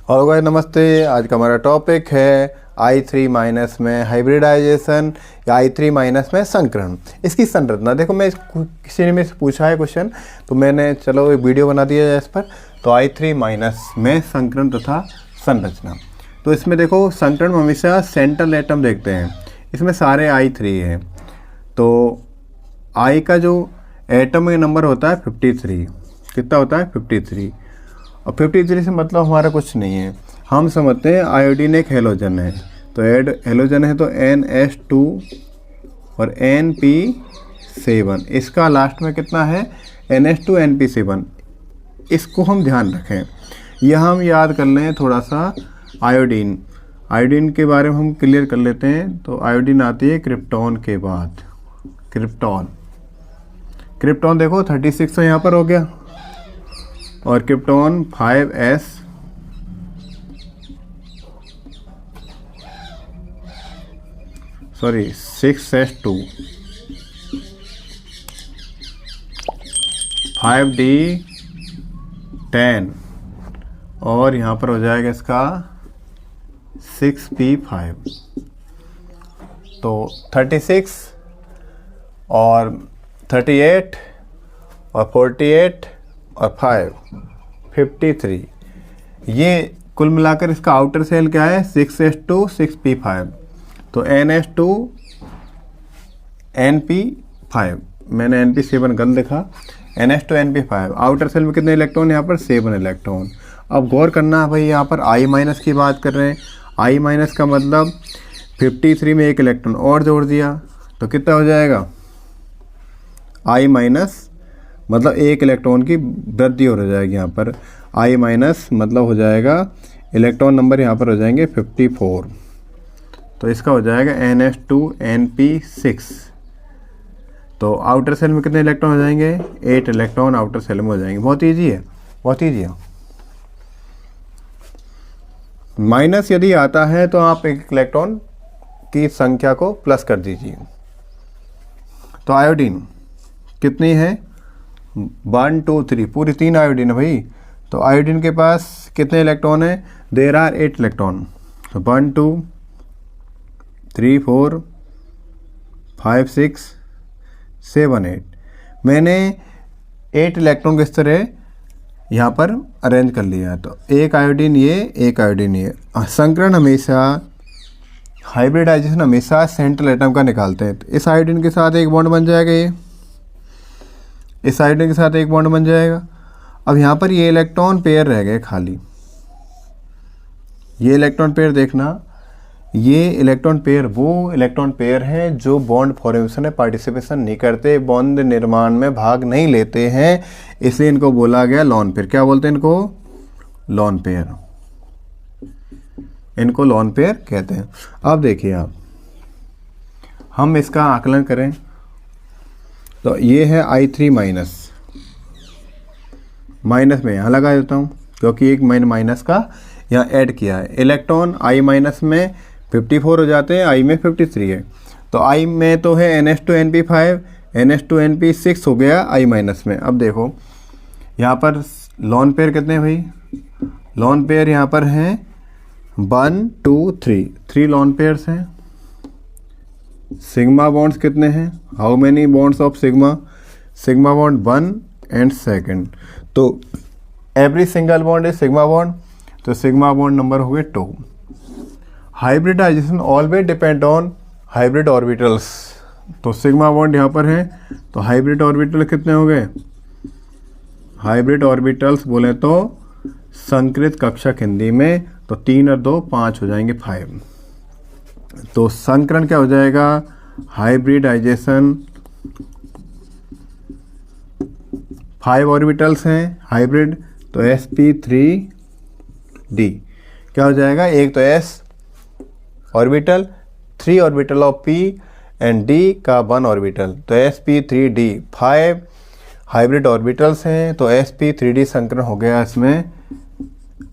Hello guys, नमस्ते। आज का हमारा टॉपिक है I3 माइनस में हाइब्रिडाइजेशन या I3 माइनस में संकरण। इसकी संरचना देखो, किसी ने मेरे से पूछा है क्वेश्चन, तो मैंने चलो एक वीडियो बना दिया है इस पर। तो I3 माइनस में संकरण तथा संरचना। तो इसमें देखो, संकरण में हमेशा सेंट्रल एटम देखते हैं। इसमें सारे I3 हैं। तो I का जो एटम का नंबर होता है 53। कितना होता है? 53। और 53 से मतलब हमारा कुछ नहीं है। हम समझते हैं आयोडीन एक हेलोजन है, तो हेलोजन है तो NH2 और NP7। इसका लास्ट में कितना है? NH2 NP7। इसको हम ध्यान रखें। यह हम याद कर लें थोड़ा सा। आयोडीन के बारे में हम क्लियर कर लेते हैं। तो आयोडीन आती है क्रिप्टॉन के बाद। क्रिप्टॉन देखो 36 तो यहाँ पर हो गया, और krypton 5s sorry 6s2 5d10 और यहाँ पर हो जाएगा इसका 6p5। तो 36 और 38 और 48 और 53। ये कुल मिलाकर इसका आउटर सेल क्या है? 6s2 6p5। तो NH2 NP5, मैंने NP7 गलत लिखा। NH2 NP5। आउटर सेल में कितने इलेक्ट्रॉन? यहाँ पर 7 इलेक्ट्रॉन। अब गौर करना है भाई, यहाँ पर I माइनस की बात कर रहे हैं। I माइनस का मतलब 53 में एक इलेक्ट्रॉन और जोड़ दिया तो कितना हो जाएगा? I माइनस मतलब एक इलेक्ट्रॉन की वृद्धि हो जाएगी। यहाँ पर I माइनस मतलब हो जाएगा इलेक्ट्रॉन नंबर यहाँ पर हो जाएंगे 54। तो इसका हो जाएगा NH2 NP6। तो आउटर सेल में कितने इलेक्ट्रॉन हो जाएंगे? 8 इलेक्ट्रॉन आउटर सेल में हो जाएंगे। बहुत ईजी है, बहुत ईजी है। माइनस यदि आता है तो आप एक इलेक्ट्रॉन की संख्या को प्लस कर दीजिए। तो आयोडीन कितनी है? 1 2 3, पूरी 3 आयोडीन है भाई। तो आयोडीन के पास कितने इलेक्ट्रॉन है? There are 8 electron. तो 1 2 3 4 5 6 7 8। मैंने 8 इलेक्ट्रॉन किस तरह यहाँ पर अरेंज कर लिया है। तो एक आयोडीन ये, एक आयोडीन ये। संकरण हमेशा, हाइब्रिडाइजेशन हमेशा सेंट्रल एटम का निकालते हैं। तो इस आयोडीन के साथ एक बॉन्ड बन जाएगा, ये इस आयोडीन के साथ एक बॉन्ड बन जाएगा। अब यहाँ पर ये इलेक्ट्रॉन पेयर रह गए खाली। ये इलेक्ट्रॉन पेयर देखना, ये इलेक्ट्रॉन पेयर वो इलेक्ट्रॉन पेयर हैं जो बॉन्ड फॉर्मेशन में पार्टिसिपेशन नहीं करते, बॉन्ड निर्माण में भाग नहीं लेते हैं, इसलिए इनको बोला गया लॉन पेयर। क्या बोलते हैं इनको? Lone pair. इनको लॉन पेयर कहते हैं। अब देखिए आप, हम इसका आकलन करें तो ये है I3 माइनस में यहाँ लगा देता हूँ, क्योंकि एक मैंने माइनस का यहाँ ऐड किया है। इलेक्ट्रॉन I माइनस में 54 हो जाते हैं, I में 53 है। तो I में तो है NH2 NP5, NH2 NP6 हो गया I माइनस में। अब देखो यहाँ पर लॉन पेयर कितने हैं भाई? लॉन पेयर यहाँ पर हैं 1 2 3 लॉन पेयर्स हैं। सिग्मा बॉन्ड्स कितने हैं? How many bonds of sigma? Sigma bond 1 and 2। तो every single bond is sigma bond. तो सिग्मा बॉन्ड नंबर हो गए 2। Hybridisation always depend on hybrid orbitals. तो सिग्मा बॉन्ड यहाँ पर है, तो हाइब्रिड ऑर्बिटल कितने हो गए? हाइब्रिड ऑर्बिटल्स बोले तो संकृत कक्षक हिंदी में, तो 3 और 2 5 हो जाएंगे 5। तो संकरण क्या हो जाएगा? हाइब्रिडाइजेशन 5 ऑर्बिटल्स हैं हाइब्रिड, तो sp3d क्या हो जाएगा? एक तो s orbital, 3 orbital of p and d का 1 ऑर्बिटल, तो sp3d 5 हाइब्रिड ऑर्बिटल्स हैं। तो sp3d संकरण हो गया इसमें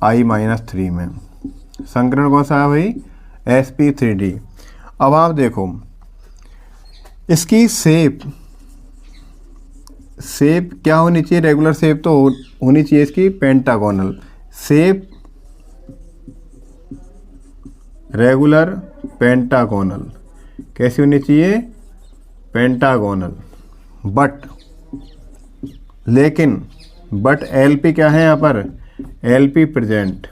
I-3 में। संकरण कौन सा है भाई? sp3d। अब आप देखो इसकी शेप क्या होनी चाहिए? रेगुलर शेप तो होनी चाहिए इसकी पेंटागोनल शेप। रेगुलर पेंटागोनल, कैसी होनी चाहिए, पेंटागोनल। बट लेकिन बट एलपी क्या है यहाँ पर, एलपी प्रेजेंट,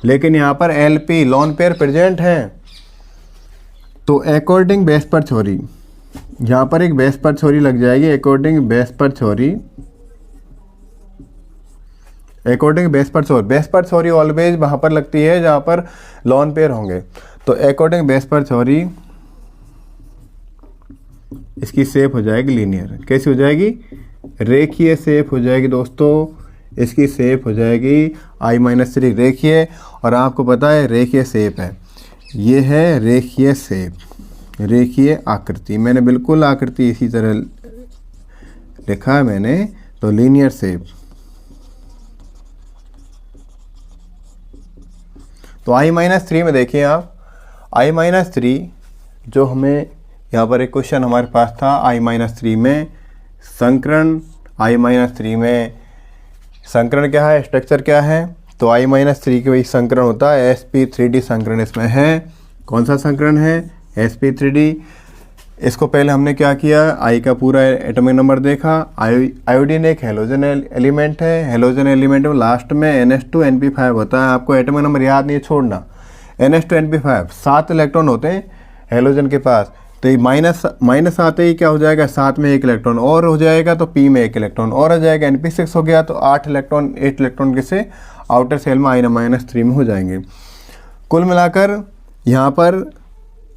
लेकिन यहाँ पर एलपी लॉन पेयर प्रेजेंट है। तो अकॉर्डिंग बेस पर थ्योरी, यहाँ पर एक बेस पर थ्योरी लग जाएगी, अकॉर्डिंग बेस पर थ्योरी, अकॉर्डिंग बेस पर थ्योरी ऑलवेज वहाँ पर लगती है जहाँ पर लॉन पेयर होंगे। तो अकॉर्डिंग बेस पर थ्योरी इसकी शेप हो जाएगी लीनियर, कैसी हो जाएगी, रेखीय शेप हो जाएगी दोस्तों, इसकी शेप हो जाएगी I-3 रेखीय। और आपको पता है रेखीय शेप है, ये है रेखीय शेप, रेखीय आकृति, मैंने बिल्कुल आकृति इसी तरह लिखा है मैंने, तो लीनियर शेप। तो I-3 में देखिए आप, I-3 जो हमें यहाँ पर एक क्वेश्चन हमारे पास था I-3 में संकरण, I-3 में संकरण क्या है, स्ट्रक्चर क्या है, तो I-3 के वही संकरण होता है, sp3d संकरण इसमें है। कौन सा संकरण है, sp3d। इसको पहले हमने क्या किया, I का पूरा एटॉमिक नंबर देखा। आयोडीन एक हेलोजन एलिमेंट है, हेलोजन एलिमेंट में लास्ट में NH2NP5 होता है, आपको एटॉमिक नंबर याद नहीं है छोड़ना, NH2NP5 7 इलेक्ट्रॉन होते हैं हेलोजन के पास। तो ये माइनस आते ही क्या हो जाएगा, 7 में 1 इलेक्ट्रॉन और हो जाएगा, तो P में 1 इलेक्ट्रॉन और आ जाएगा, NP6 हो गया, तो 8 इलेक्ट्रॉन के से आउटर सेल में I-3 में हो जाएंगे। कुल मिलाकर यहाँ पर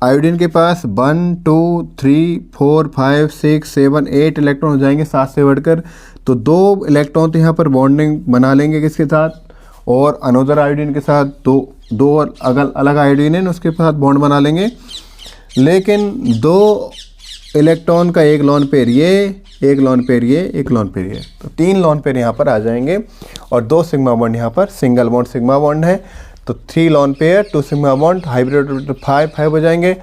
आयोडीन के पास 1 2 3 4 5 6 7 8 इलेक्ट्रॉन हो जाएंगे 7 से बढ़कर। तो 2 इलेक्ट्रॉन तो यहाँ पर बॉन्डिंग बना लेंगे किसके साथ, और अनोदर आयोडीन के साथ, दो अलग आयोडीन है उसके साथ बॉन्ड बना लेंगे। लेकिन 2 इलेक्ट्रॉन का एक लॉन पेयर ये, एक लॉन पेयर ये, एक लॉन पेयर ये, तो 3 लॉन पेयर यहाँ पर आ जाएंगे और 2 सिग्मा बॉन्ड यहाँ पर सिंगल बॉन्ड सिग्मा बॉन्ड है। तो 3 lone pair 2 sigma bond, hybrid 5 हो जाएंगे,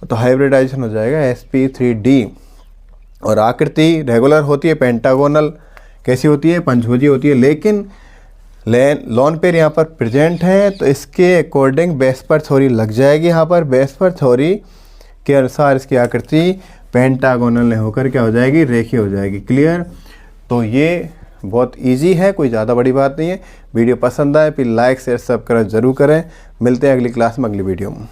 तो हाइब्रिडाइजेशन हो जाएगा sp3d। और आकृति रेगुलर होती है, पेंटागोनल कैसी होती है, पंचभुजी होती है, लेकिन लॉन पेयर यहाँ पर प्रेजेंट है, तो इसके अकॉर्डिंग बेस्पर थ्योरी लग जाएगी। यहाँ पर बेस्पर थ्योरी के अनुसार इसकी आकृति पेंटागोनल होकर क्या हो जाएगी, रेखीय हो जाएगी। क्लियर। तो ये बहुत इजी है, कोई ज़्यादा बड़ी बात नहीं है। वीडियो पसंद आए फिर लाइक शेयर सब्सक्राइब जरूर करें। मिलते हैं अगली क्लास में अगली वीडियो में।